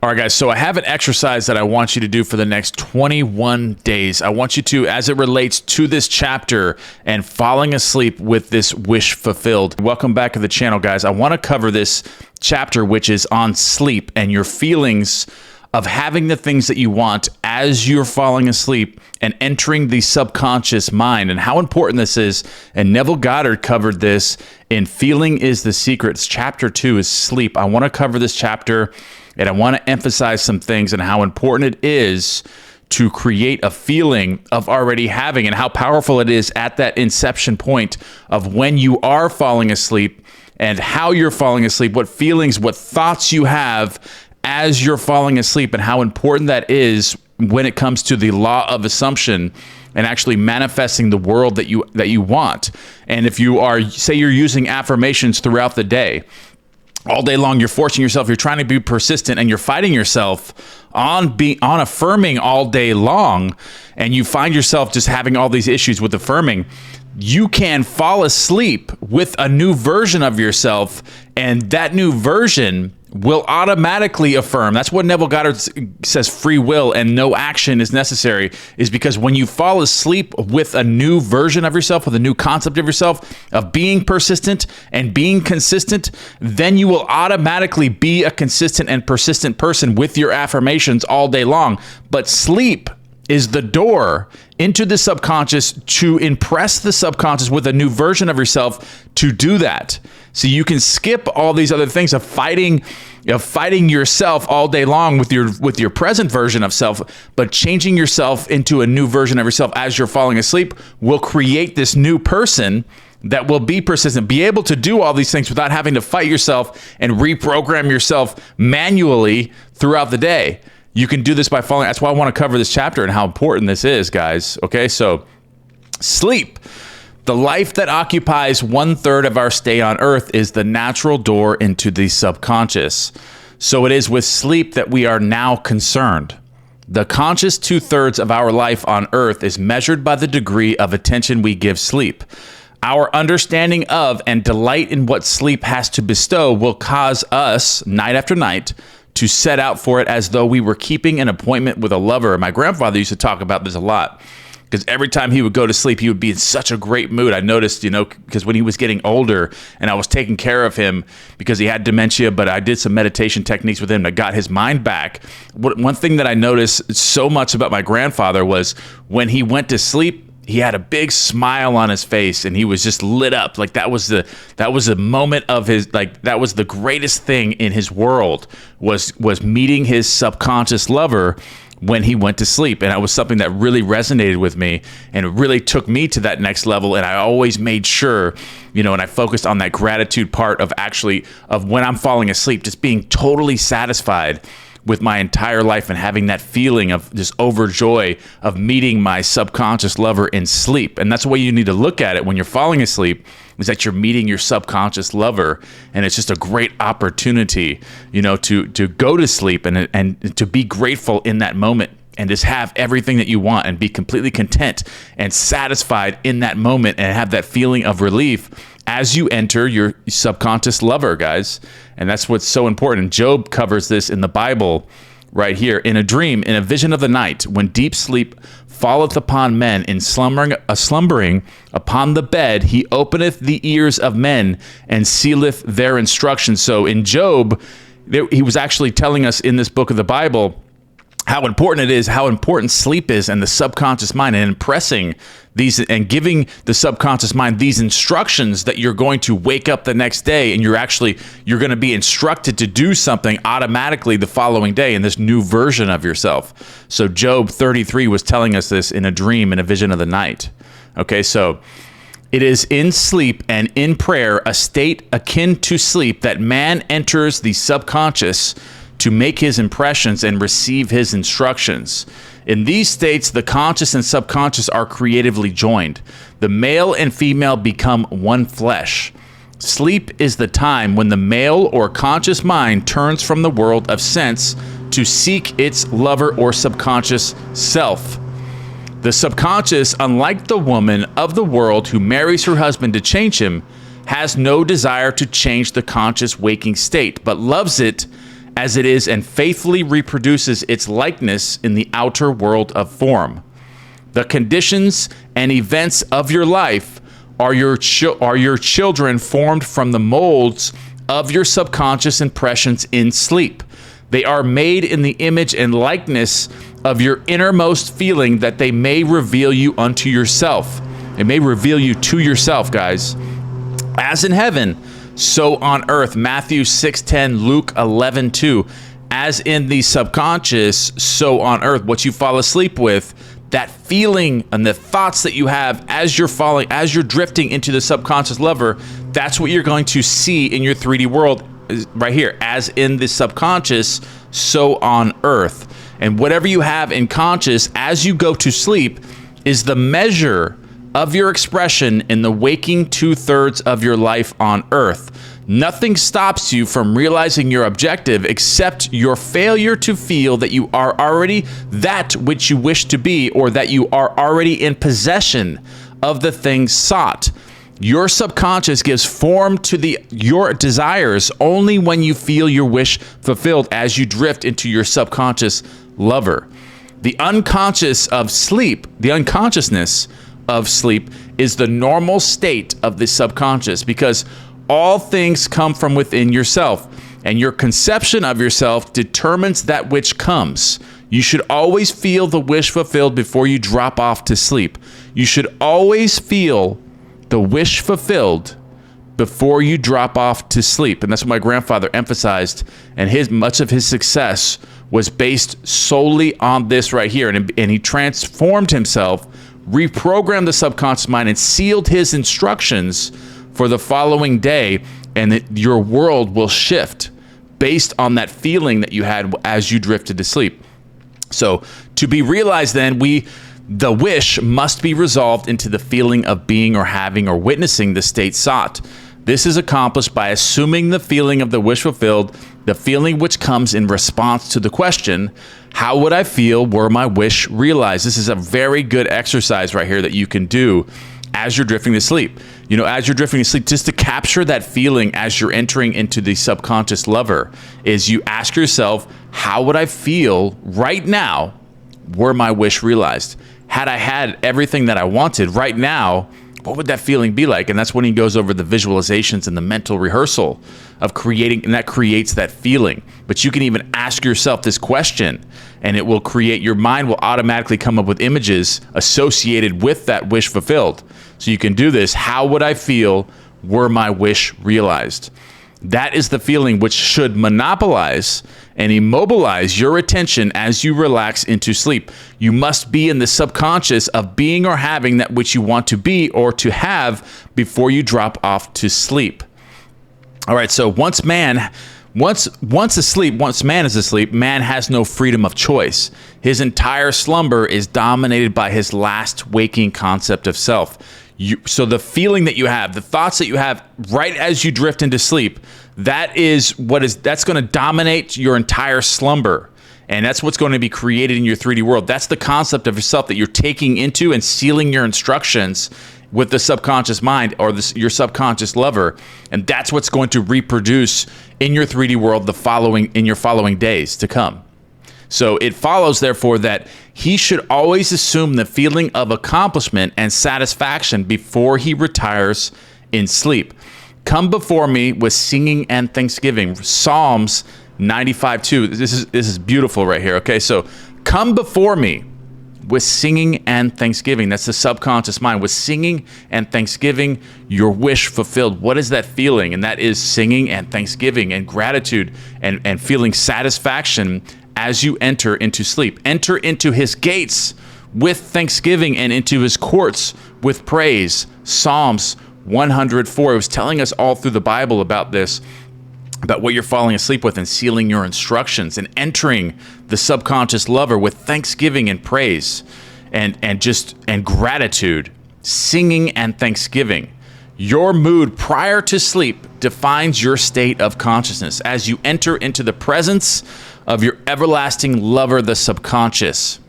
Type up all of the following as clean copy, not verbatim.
All right, guys, so I have an exercise that I want you to do for the next 21 days. I want you to, as it relates to this chapter and falling asleep with this wish fulfilled. Welcome back to the channel, guys. I want to cover this chapter, which is on sleep and your feelings of having the things that you want as you're falling asleep and entering the subconscious mind, and how important this is. And Neville Goddard covered this in Feeling is the Secret. Chapter 2 is sleep. I want to cover this chapter, and I want to emphasize some things and how important it is to create a feeling of already having, and how powerful it is at that inception point of when you are falling asleep and how you're falling asleep, what feelings, what thoughts you have as you're falling asleep, and how important that is when it comes to the law of assumption and actually manifesting the world that you want. And if you are, say you're using affirmations throughout the day, all day long, you're forcing yourself, you're trying to be persistent, and you're fighting yourself on affirming all day long, and you find yourself just having all these issues with affirming, you can fall asleep with a new version of yourself, and that new version will automatically affirm. That's what Neville Goddard says free will and no action is necessary, is because when you fall asleep with a new version of yourself, with a new concept of yourself, of being persistent and being consistent, then you will automatically be a consistent and persistent person with your affirmations all day long. But sleep is the door into the subconscious to impress the subconscious with a new version of yourself to do that. So you can skip all these other things of fighting yourself all day long with your present version of self, but changing yourself into a new version of yourself as you're falling asleep will create this new person that will be persistent, be able to do all these things without having to fight yourself and reprogram yourself manually throughout the day. You can do this by falling. That's why I want to cover this chapter and how important this is, guys. Okay, so sleep. The life that occupies 1/3 of our stay on earth is the natural door into the subconscious. So it is with sleep that we are now concerned. The conscious 2/3 of our life on earth is measured by the degree of attention we give sleep. Our understanding of and delight in what sleep has to bestow will cause us, night after night, to set out for it as though we were keeping an appointment with a lover. My grandfather used to talk about this a lot, because every time he would go to sleep, he would be in such a great mood. I noticed, because when he was getting older and I was taking care of him because he had dementia, but I did some meditation techniques with him that got his mind back. One thing that I noticed so much about my grandfather was when he went to sleep, he had a big smile on his face and he was just lit up. Like that was the moment of his, like that was the greatest thing in his world was meeting his subconscious lover when he went to sleep. And that was something that really resonated with me, and it really took me to that next level. And I always made sure, and I focused on that gratitude part of when I'm falling asleep, just being totally satisfied with my entire life and having that feeling of just overjoy of meeting my subconscious lover in sleep. And that's the way you need to look at it when you're falling asleep, is that you're meeting your subconscious lover. And it's just a great opportunity, to go to sleep and to be grateful in that moment and just have everything that you want and be completely content and satisfied in that moment and have that feeling of relief as you enter your subconscious lover, guys. And that's what's so important. Job covers this in the Bible right here. In a dream, in a vision of the night, when deep sleep falleth upon men, in slumbering upon the bed, he openeth the ears of men and sealeth their instructions. So in Job, he was actually telling us in this book of the Bible how important it is, how important sleep is, and the subconscious mind, and impressing these and giving the subconscious mind these instructions that you're going to wake up the next day and you're going to be instructed to do something automatically the following day in this new version of yourself. So Job 33 was telling us this in a dream, in a vision of the night. Okay, so it is in sleep and in prayer, a state akin to sleep, that man enters the subconscious to make his impressions and receive his instructions. In these states, the conscious and subconscious are creatively joined. The male and female become one flesh. Sleep is the time when the male or conscious mind turns from the world of sense to seek its lover or subconscious self. The subconscious, unlike the woman of the world who marries her husband to change him, has no desire to change the conscious waking state, but loves it as it is and faithfully reproduces its likeness in the outer world of form. The conditions and events of your life are your children formed from the molds of your subconscious impressions in sleep. They are made in the image and likeness of your innermost feeling, that they may reveal you unto yourself. It may reveal you to yourself, guys. As in heaven, so on earth. Matthew 6:10, Luke 11:2. As in the subconscious, so on earth. What you fall asleep with, that feeling and the thoughts that you have as you're drifting into the subconscious level, that's what you're going to see in your 3D world right here. As in the subconscious, so on earth. And whatever you have in conscious as you go to sleep is the measure of your expression in the waking 2/3 of your life on earth. Nothing stops you from realizing your objective except your failure to feel that you are already that which you wish to be, or that you are already in possession of the things sought. Your subconscious gives form to your desires only when you feel your wish fulfilled as you drift into your subconscious lover. The unconsciousness of sleep is the normal state of the subconscious, because all things come from within yourself, and your conception of yourself determines that which comes. You should always feel the wish fulfilled before you drop off to sleep. You should always feel the wish fulfilled before you drop off to sleep. And that's what my grandfather emphasized, and much of his success was based solely on this right here. And he transformed himself, reprogrammed the subconscious mind, and sealed his instructions for the following day, and your world will shift based on that feeling that you had as you drifted to sleep. So to be realized then, the wish must be resolved into the feeling of being or having or witnessing the state sought. This is accomplished by assuming the feeling of the wish fulfilled, the feeling which comes in response to the question, how would I feel were my wish realized? This is a very good exercise right here that you can do as you're drifting to sleep. As you're drifting to sleep, just to capture that feeling as you're entering into the subconscious lover, is you ask yourself, how would I feel right now were my wish realized? Had I had everything that I wanted right now, what would that feeling be like? And that's when he goes over the visualizations and the mental rehearsal of creating, and that creates that feeling. But you can even ask yourself this question, and it will create, your mind will automatically come up with images associated with that wish fulfilled. So you can do this. How would I feel were my wish realized? That is the feeling which should monopolize and immobilize your attention as you relax into sleep. You must be in the subconscious of being or having that which you want to be or to have before you drop off to sleep. All right, so once man is asleep, man has no freedom of choice. His entire slumber is dominated by his last waking concept of self. So the feeling that you have, the thoughts that you have right as you drift into sleep, that's going to dominate your entire slumber. And that's what's going to be created in your 3D world. That's the concept of yourself that you're taking into and sealing your instructions with the subconscious mind, or your subconscious lover. And that's what's going to reproduce in your 3D world in your following days to come. So it follows, therefore, that he should always assume the feeling of accomplishment and satisfaction before he retires in sleep. Come before me with singing and thanksgiving. Psalms 95:2. This is beautiful right here. Okay, so come before me with singing and thanksgiving. That's the subconscious mind. With singing and thanksgiving, your wish fulfilled. What is that feeling? And that is singing and thanksgiving and gratitude and feeling satisfaction as you enter into sleep. Enter into his gates with thanksgiving and into his courts with praise. Psalms 104. It was telling us all through the Bible about this, about what you're falling asleep with, and sealing your instructions and entering the subconscious lover with thanksgiving and praise and gratitude, singing and thanksgiving. Your mood prior to sleep defines your state of consciousness as you enter into the presence of your everlasting lover, the subconscious.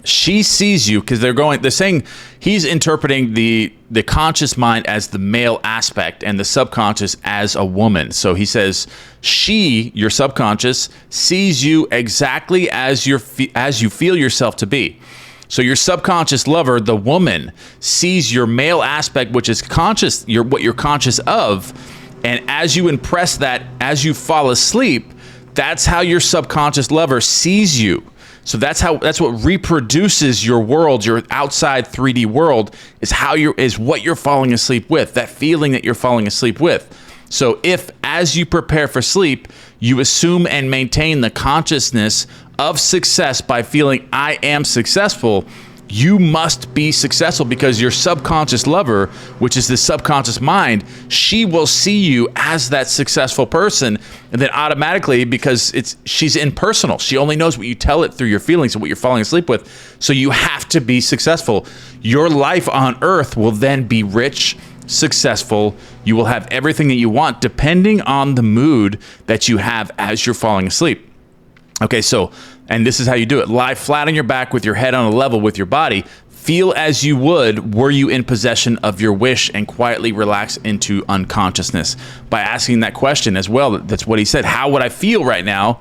She sees you, because they're saying he's interpreting the conscious mind as the male aspect and the subconscious as a woman. So he says she, your subconscious, sees you exactly as you feel yourself to be. So your subconscious lover, the woman, sees your male aspect, which is conscious, what you're conscious of, and as you impress that, as you fall asleep, that's how your subconscious lover sees you. So that's what reproduces your world, your outside 3D world, is what you're falling asleep with, that feeling that you're falling asleep with. So if, as you prepare for sleep, you assume and maintain the consciousness of success by feeling I am successful, you must be successful, because your subconscious lover, which is the subconscious mind, she will see you as that successful person. And then automatically, because she's impersonal, she only knows what you tell it through your feelings and what you're falling asleep with. So you have to be successful. Your life on earth will then be rich, successful. You will have everything that you want, depending on the mood that you have as you're falling asleep. Okay, so, and this is how you do it. Lie flat on your back with your head on a level with your body. Feel as you would were you in possession of your wish, and quietly relax into unconsciousness. By asking that question as well, that's what he said. How would I feel right now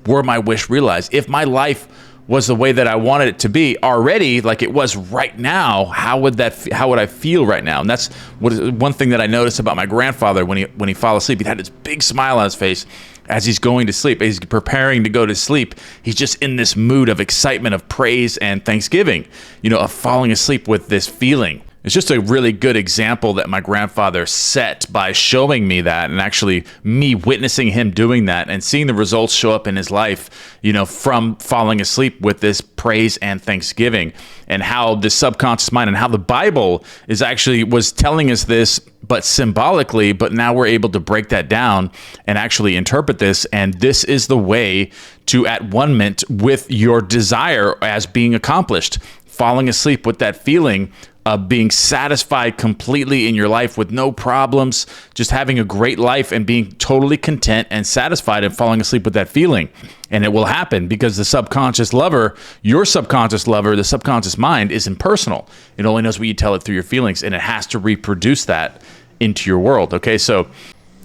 were my wish realized? If my life was the way that I wanted it to be already, like it was right now, how would I feel right now? And that's one thing that I noticed about my grandfather when he fell asleep. He had this big smile on his face as he's going to sleep. He's preparing to go to sleep. He's just in this mood of excitement, of praise and thanksgiving, of falling asleep with this feeling. It's just a really good example that my grandfather set by showing me that, and actually me witnessing him doing that and seeing the results show up in his life, from falling asleep with this praise and thanksgiving, and how the subconscious mind and how the Bible was telling us this, but symbolically, but now we're able to break that down and actually interpret this. And this is the way to at one ment with your desire as being accomplished, falling asleep with that feeling of being satisfied completely in your life with no problems, just having a great life and being totally content and satisfied and falling asleep with that feeling. And it will happen because the subconscious lover, your subconscious lover, the subconscious mind is impersonal. It only knows what you tell it through your feelings, and it has to reproduce that into your world. Okay, so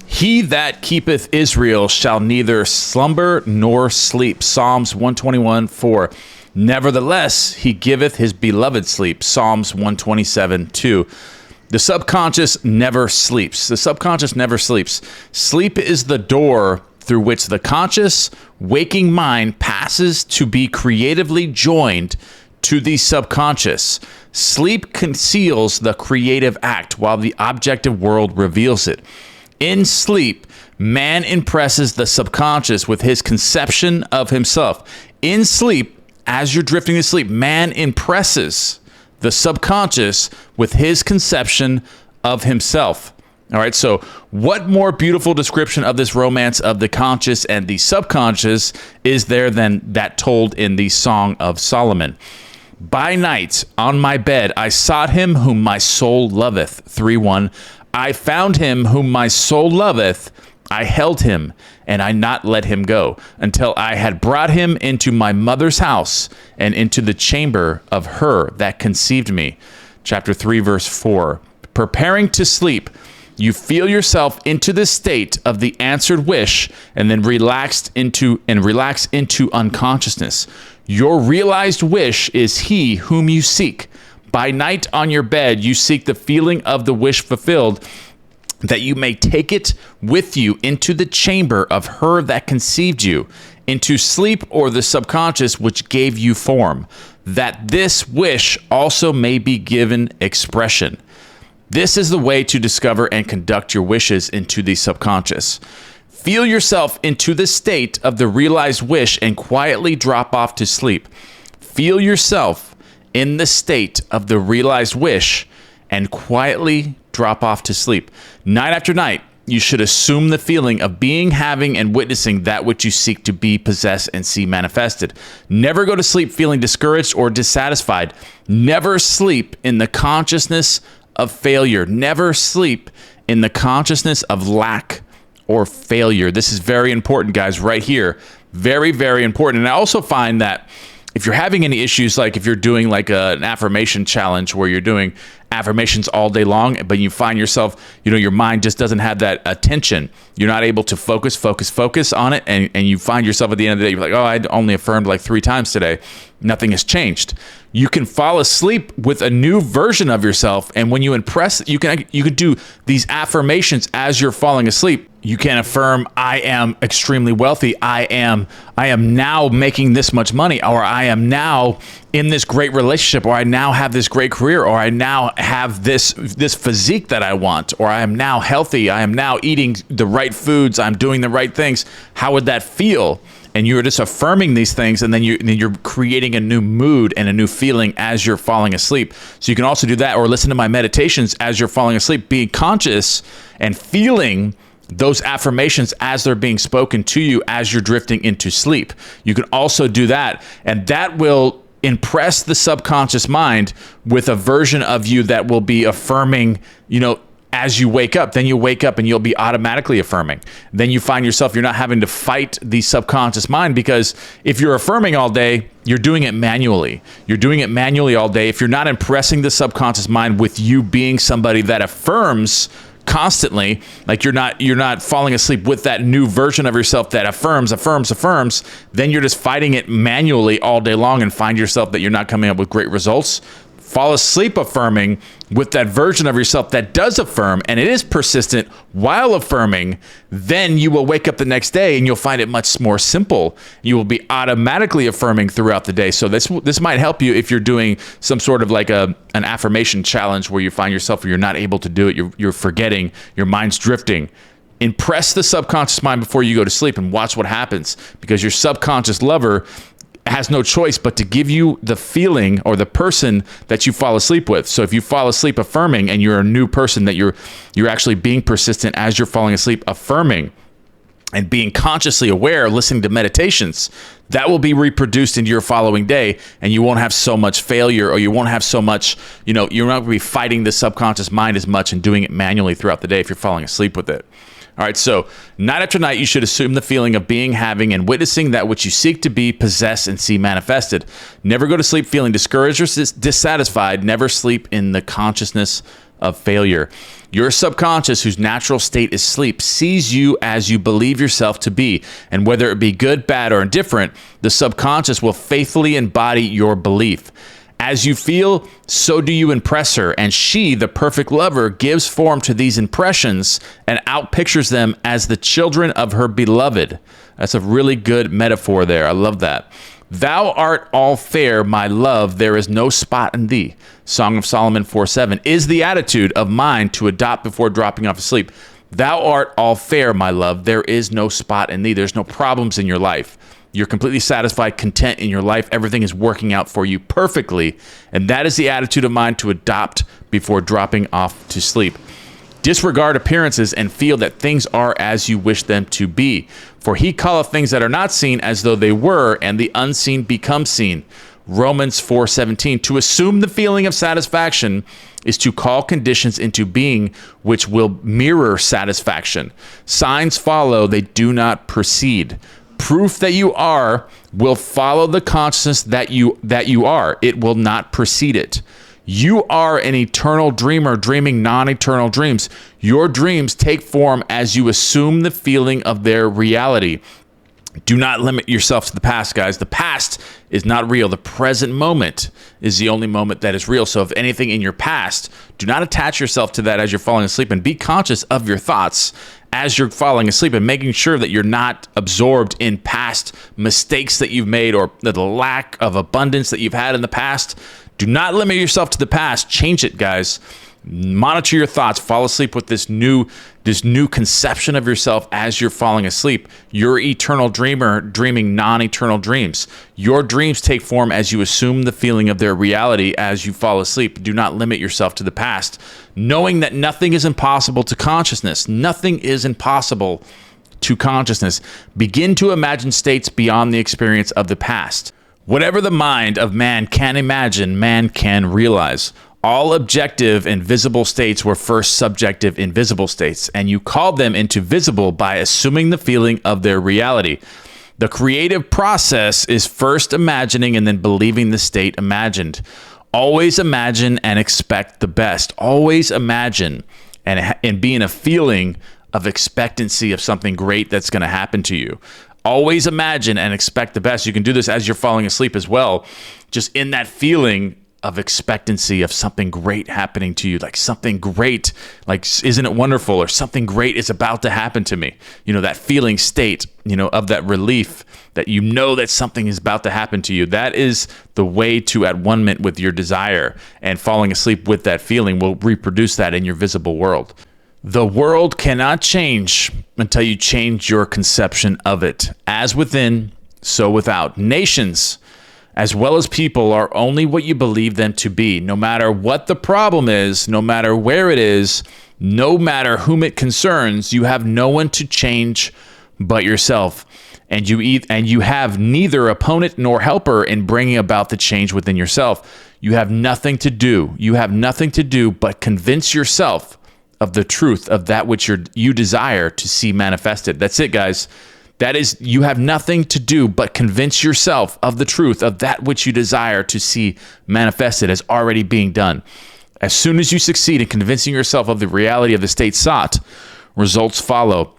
he that keepeth Israel shall neither slumber nor sleep. Psalms 121:4. Nevertheless, he giveth his beloved sleep. Psalms 127:2. The subconscious never sleeps. The subconscious never sleeps. Sleep is the door through which the conscious, waking mind passes to be creatively joined to the subconscious. Sleep conceals the creative act while the objective world reveals it. In sleep, man impresses the subconscious with his conception of himself. In sleep, as you're drifting to sleep, man impresses the subconscious with his conception of himself. All right, so what more beautiful description of this romance of the conscious and the subconscious is there than that told in the Song of Solomon? By night on my bed I sought him whom my soul loveth. 3:1. I found him whom my soul loveth. I held him, and I not let him go, until I had brought him into my mother's house, and into the chamber of her that conceived me. Chapter 3, verse 4. Preparing to sleep, you feel yourself into the state of the answered wish, and then relax into unconsciousness. Your realized wish is he whom you seek. By night on your bed, you seek the feeling of the wish fulfilled, that you may take it with you into the chamber of her that conceived you, into sleep or the subconscious which gave you form, that this wish also may be given expression. This is the way to discover and conduct your wishes into the subconscious. Feel yourself into the state of the realized wish and quietly drop off to sleep. Feel yourself in the state of the realized wish and quietly drop off to sleep. Night after night, you should assume the feeling of being, having, and witnessing that which you seek to be, possess, and see manifested. Never go to sleep feeling discouraged or dissatisfied. Never sleep in the consciousness of failure. Never sleep in the consciousness of lack or failure. This is very important, guys, right here. Very, very important. And I also find that if you're having any issues, like if you're doing like an affirmation challenge where you're doing affirmations all day long, but you find yourself, your mind just doesn't have that attention. You're not able to focus on it. And you find yourself at the end of the day, you're like, oh, I only affirmed like 3 times today. Nothing has changed. You can fall asleep with a new version of yourself. And when you impress, you can do these affirmations as you're falling asleep. You can affirm, I am extremely wealthy. I am now making this much money, or I am now in this great relationship, or I now have this great career, or I now have this physique that I want, or I am now healthy. I am now eating the right foods. I'm doing the right things. How would that feel? And you're just affirming these things, and then you're creating a new mood and a new feeling as you're falling asleep. So you can also do that, or listen to my meditations as you're falling asleep, being conscious and feeling those affirmations as they're being spoken to you as you're drifting into sleep. You can also do that, and that will impress the subconscious mind with a version of you that will be affirming, as you wake up. Then you wake up and you'll be automatically affirming. Then you find yourself, you're not having to fight the subconscious mind, because if you're affirming all day, you're doing it manually. You're doing it manually all day. If you're not impressing the subconscious mind with you being somebody that affirms constantly, like you're not falling asleep with that new version of yourself that affirms, then you're just fighting it manually all day long and find yourself that you're not coming up with great results. Fall asleep affirming with that version of yourself that does affirm, and it is persistent while affirming, then you will wake up the next day and you'll find it much more simple. You will be automatically affirming throughout the day. So this might help you if you're doing some sort of like an affirmation challenge where you find yourself where you're not able to do it, you're forgetting, your mind's drifting. Impress the subconscious mind before you go to sleep and watch what happens, because your subconscious lover has no choice but to give you the feeling or the person that you fall asleep with. So if you fall asleep affirming and you're a new person, that you're actually being persistent as you're falling asleep affirming and being consciously aware, listening to meditations, that will be reproduced into your following day, and you won't have so much failure, or you won't have so much, you're not going to be fighting the subconscious mind as much and doing it manually throughout the day if you're falling asleep with it. All right, so night after night, you should assume the feeling of being, having, and witnessing that which you seek to be, possess, and see manifested. Never go to sleep feeling discouraged or dissatisfied. Never sleep in the consciousness of failure. Your subconscious, whose natural state is sleep, sees you as you believe yourself to be. And whether it be good, bad, or indifferent, the subconscious will faithfully embody your belief. As you feel, so do you impress her, and she, the perfect lover, gives form to these impressions and outpictures them as the children of her beloved. That's a really good metaphor there. I love that. Thou art all fair, my love, there is no spot in thee. Song of Solomon 4:7 is the attitude of mind to adopt before dropping off asleep. Thou art all fair, my love, there is no spot in thee. There's no problems in your life. You're completely satisfied, content in your life. Everything is working out for you perfectly. And that is the attitude of mind to adopt before dropping off to sleep. Disregard appearances and feel that things are as you wish them to be. For he calleth things that are not seen as though they were, and the unseen become seen. Romans 4:17. To assume the feeling of satisfaction is to call conditions into being which will mirror satisfaction. Signs follow, they do not precede. Proof that you are will follow the consciousness that you are. It will not precede it. You are an eternal dreamer dreaming non-eternal dreams. Your dreams take form as you assume the feeling of their reality. Do not limit yourself to the past, guys. The past is not real. The present moment is the only moment that is real. So if anything in your past, do not attach yourself to that as you're falling asleep, and be conscious of your thoughts as you're falling asleep, and making sure that you're not absorbed in past mistakes that you've made, or the lack of abundance that you've had in the past. Do not limit yourself to the past. Change it, guys. Monitor your thoughts. Fall asleep with this new conception of yourself as you're falling asleep. You're eternal dreamer dreaming non-eternal dreams. Your dreams take form as you assume the feeling of their reality as you fall asleep. Do not limit yourself to the past. Knowing that nothing is impossible to consciousness. Nothing is impossible to consciousness. Begin to imagine states beyond the experience of the past. Whatever the mind of man can imagine, man can realize. All objective and visible states were first subjective invisible states, and you called them into visible by assuming the feeling of their reality. The creative process is first imagining and then believing the state imagined. Always imagine and expect the best. Always imagine and be in a feeling of expectancy of something great that's going to happen to you. Always imagine and expect the best. You can do this as you're falling asleep as well. Just in that feeling of expectancy of something great happening to you, like something great, like, isn't it wonderful? Or something great is about to happen to me. That feeling state, of that relief that that something is about to happen to you. That is the way to at one-ment with your desire, and falling asleep with that feeling will reproduce that in your visible world. The world cannot change until you change your conception of it. As within, so without. Nations, as well as people, are only what you believe them to be. No matter what the problem is, no matter where it is, no matter whom it concerns, you have no one to change but yourself. And you have neither opponent nor helper in bringing about the change within yourself. You have nothing to do. You have nothing to do but convince yourself of the truth of that which you desire to see manifested. That's it, guys. That is, you have nothing to do but convince yourself of the truth of that which you desire to see manifested as already being done. As soon as you succeed in convincing yourself of the reality of the state sought, results follow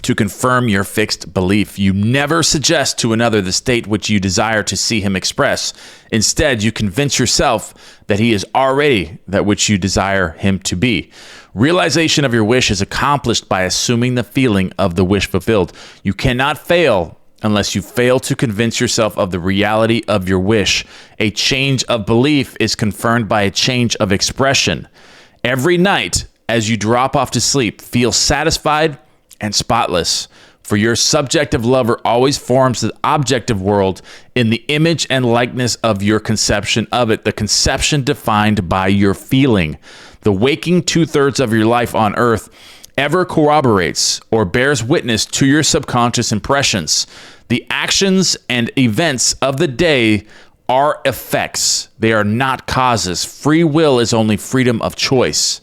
to confirm your fixed belief. You never suggest to another the state which you desire to see him express. Instead, you convince yourself that he is already that which you desire him to be. Realization of your wish is accomplished by assuming the feeling of the wish fulfilled. You cannot fail unless you fail to convince yourself of the reality of your wish. A change of belief is confirmed by a change of expression. Every night, as you drop off to sleep, feel satisfied and spotless, for your subjective lover always forms the objective world in the image and likeness of your conception of it, the conception defined by your feeling. The waking 2/3 of your life on earth ever corroborates or bears witness to your subconscious impressions. The actions and events of the day are effects. They are not causes. Free will is only freedom of choice.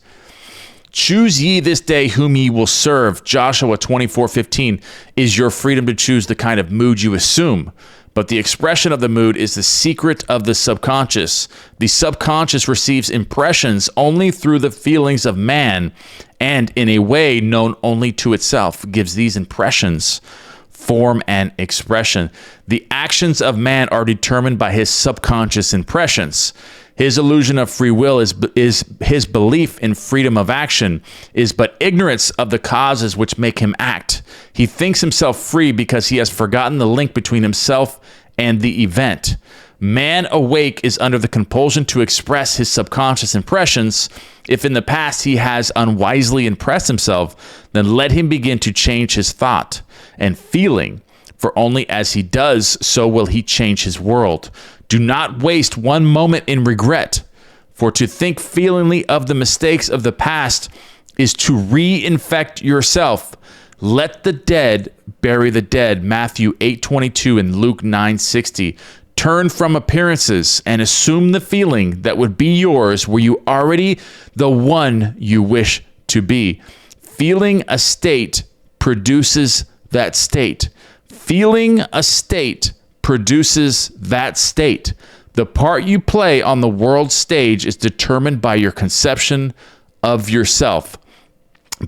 Choose ye this day whom ye will serve. Joshua 24:15 is your freedom to choose the kind of mood you assume. But the expression of the mood is the secret of the subconscious. The subconscious receives impressions only through the feelings of man, and in a way known only to itself, gives these impressions form and expression. The actions of man are determined by his subconscious impressions. His illusion of free will is his belief in freedom of action, is but ignorance of the causes which make him act. He thinks himself free because he has forgotten the link between himself and the event. Man awake is under the compulsion to express his subconscious impressions. If in the past he has unwisely impressed himself, then let him begin to change his thought and feeling, for only as he does, so will he change his world. Do not waste one moment in regret, for to think feelingly of the mistakes of the past is to reinfect yourself. Let the dead bury the dead, Matthew 8:22 and Luke 9:60. Turn from appearances and assume the feeling that would be yours were you already the one you wish to be. Feeling a state produces that state. Feeling a state produces that state. The part you play on the world stage is determined by your conception of yourself.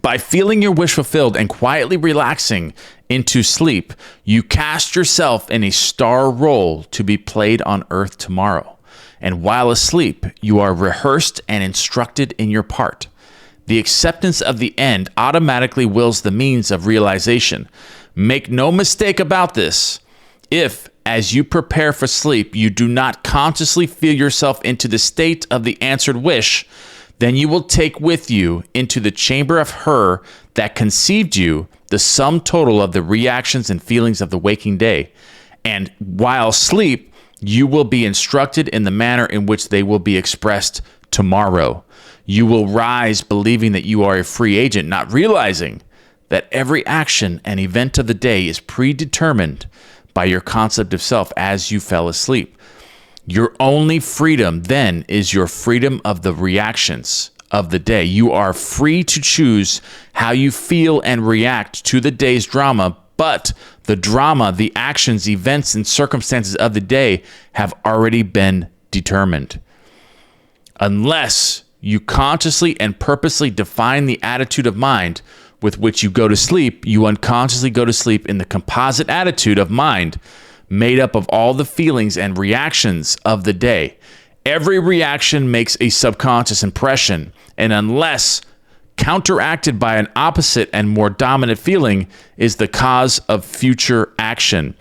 By feeling your wish fulfilled and quietly relaxing into sleep, you cast yourself in a star role to be played on earth tomorrow. And while asleep, you are rehearsed and instructed in your part. The acceptance of the end automatically wills the means of realization. Make no mistake about this. If, as you prepare for sleep, you do not consciously feel yourself into the state of the answered wish, then you will take with you into the chamber of her that conceived you the sum total of the reactions and feelings of the waking day. And while asleep, you will be instructed in the manner in which they will be expressed tomorrow. You will rise believing that you are a free agent, not realizing that every action and event of the day is predetermined by your concept of self as you fell asleep. Your only freedom then is your freedom of the reactions of the day. You are free to choose how you feel and react to the day's drama but the drama, the actions, events, and circumstances of the day have already been determined. Unless you consciously and purposely define the attitude of mind with which you go to sleep, you unconsciously go to sleep in the composite attitude of mind made up of all the feelings and reactions of the day. Every reaction makes a subconscious impression, and unless counteracted by an opposite and more dominant feeling, is the cause of future action.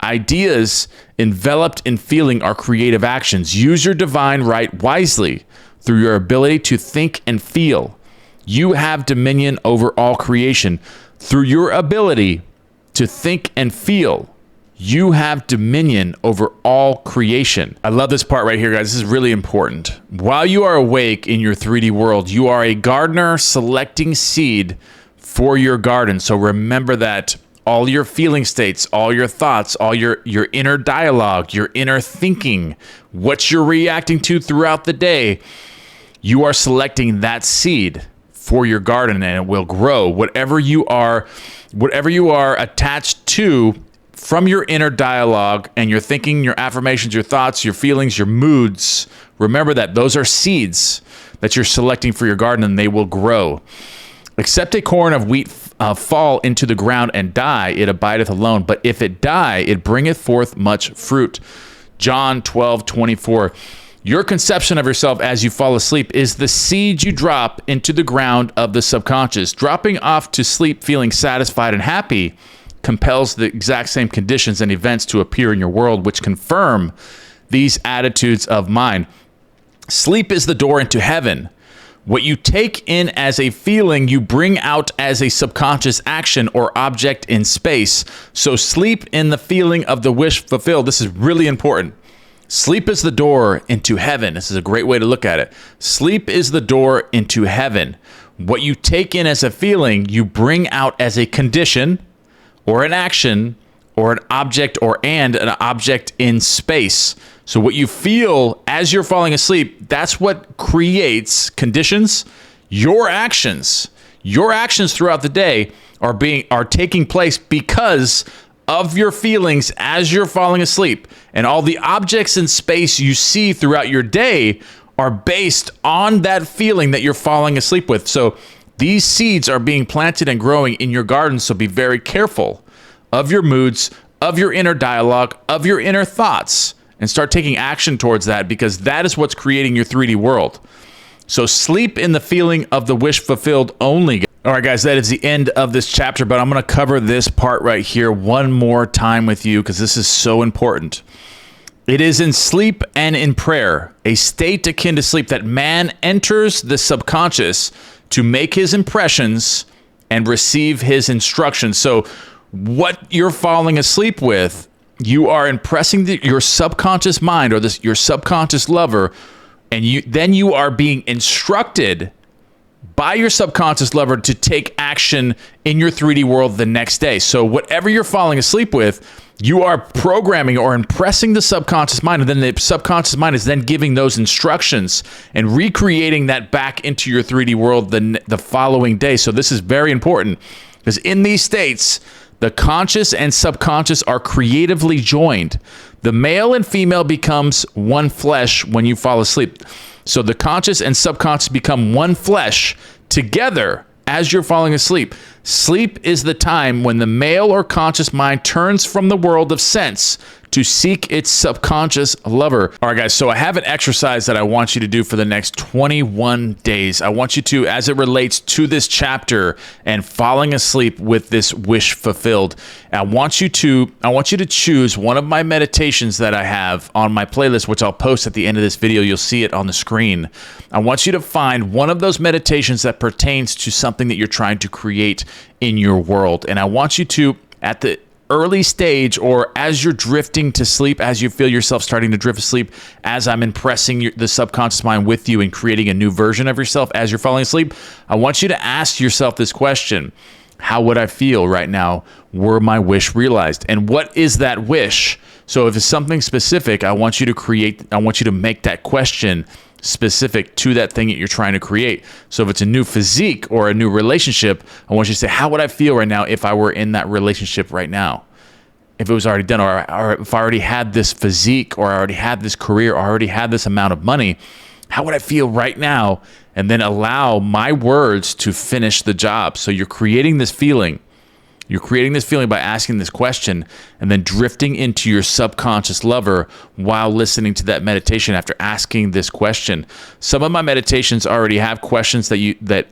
Ideas enveloped in feeling are creative actions. Use your divine right wisely through your ability to think and feel. You have dominion over all creation. Through your ability to think and feel, you have dominion over all creation. I love this part right here, guys. This is really important. While you are awake in your 3D world, you are a gardener selecting seed for your garden. So remember that all your feeling states, all your thoughts, all your inner dialogue, your inner thinking, what you're reacting to throughout the day, you are selecting that seed for your garden, and it will grow. Whatever you are attached to from your inner dialogue and your thinking, your affirmations, your thoughts, your feelings, your moods, remember that those are seeds that you're selecting for your garden, and they will grow. Except a corn of wheat fall into the ground and die, it abideth alone. But if it die, it bringeth forth much fruit. John 12:24. Your conception of yourself as you fall asleep is the seed you drop into the ground of the subconscious. Dropping off to sleep feeling satisfied and happy compels the exact same conditions and events to appear in your world, which confirm these attitudes of mind. Sleep is the door into heaven. What you take in as a feeling, you bring out as a subconscious action or object in space. So sleep in the feeling of the wish fulfilled. This is really important. Sleep is the door into heaven. This is a great way to look at it. Sleep is the door into heaven. What you take in as a feeling, you bring out as a condition or an action or an object or an object in space. So what you feel as you're falling asleep, that's what creates conditions. Your actions throughout the day are taking place because of your feelings as you're falling asleep. And all the objects in space you see throughout your day are based on that feeling that you're falling asleep with. So these seeds are being planted and growing in your garden. So be very careful of your moods, of your inner dialogue, of your inner thoughts, and start taking action towards that, because that is what's creating your 3D world. So sleep in the feeling of the wish fulfilled only. All right, guys, that is the end of this chapter, but I'm going to cover this part right here one more time with you because this is so important. It is in sleep and in prayer, a state akin to sleep, that man enters the subconscious to make his impressions and receive his instructions. So what you're falling asleep with, you are impressing your subconscious mind or your subconscious lover, and then you are being instructed by your subconscious lover to take action in your 3D world the next day. So whatever you're falling asleep with, you are programming or impressing the subconscious mind, and then the subconscious mind is then giving those instructions and recreating that back into your 3D world the following day. So this is very important, because in these states, the conscious and subconscious are creatively joined. The male and female becomes one flesh when you fall asleep. So the conscious and subconscious become one flesh together as you're falling asleep. Sleep is the time when the male or conscious mind turns from the world of sense to seek its subconscious lover. All right, guys, so I have an exercise that I want you to do for the next 21 days. I want you to, as it relates to this chapter and falling asleep with this wish fulfilled, I want you to choose one of my meditations that I have on my playlist, which I'll post at the end of this video. You'll see it on the screen. I want you to find one of those meditations that pertains to something that you're trying to create in your world. And I want you to, at the early stage, or as you're drifting to sleep, as you feel yourself starting to drift asleep, as I'm impressing the subconscious mind with you and creating a new version of yourself as you're falling asleep, I want you to ask yourself this question: how would I feel right now were my wish realized? And what is that wish? So if it's something specific, I want you to make that question specific to that thing that you're trying to create. So if it's a new physique or a new relationship, I want you to say, how would I feel right now if I were in that relationship right now? If it was already done, or if I already had this physique, or I already had this career, or I already had this amount of money, how would I feel right now? And then allow my words to finish the job. So you're creating this feeling. You're creating this feeling by asking this question and then drifting into your subconscious lover while listening to that meditation after asking this question. Some of my meditations already have questions that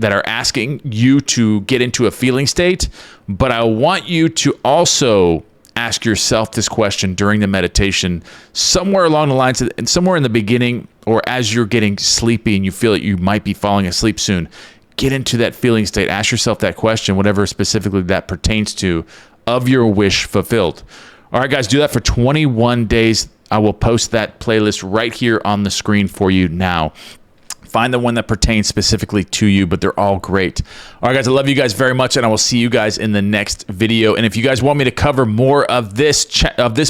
are asking you to get into a feeling state, but I want you to also ask yourself this question during the meditation, somewhere along the lines, and somewhere in the beginning, or as you're getting sleepy and you feel that you might be falling asleep soon. Get into that feeling state. Ask yourself that question, whatever specifically that pertains to, of your wish fulfilled. All right, guys, do that for 21 days. I will post that playlist right here on the screen for you now. Find the one that pertains specifically to you, but they're all great. All right, guys, I love you guys very much, and I will see you guys in the next video. And if you guys want me to cover more of this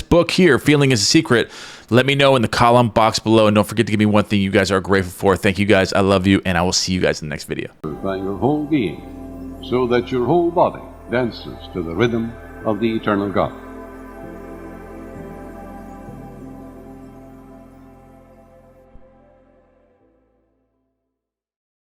book here, Feeling is a Secret, let me know in the column box below. And don't forget to give me one thing you guys are grateful for. Thank you, guys. I love you, and I will see you guys in the next video. By your whole being, so that your whole body dances to the rhythm of the eternal God.